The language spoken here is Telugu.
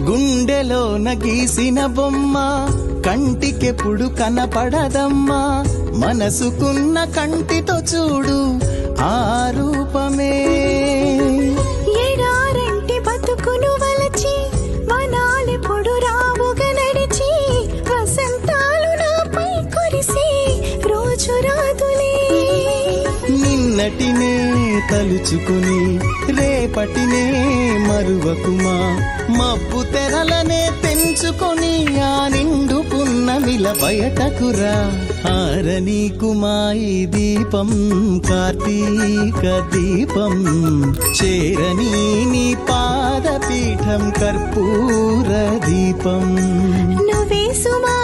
గుండెలోన గీసిన బొమ్మ కంటికెప్పుడు కనపడదమ్మా, మనసుకున్న కంటితో చూడు ఆ రూపమే. ఎడారంటి బతుకును వలచి వనాలెప్పుడు రావుగా నడిచి వసంతాలు నాపై కురిసి రోజు రాదులే. నిన్నటినే తలుచుకుని రేపటినే మరువకుమా, మబ్బు తెరలనే తెంచుకొని ఆ నిండు పున్నమిల బయటకురా. ఆరని కుమాయి దీపం కార్తీక దీపం, చేరని నీ పాదపీఠం కర్పూర దీపం. నువ్వే సుమా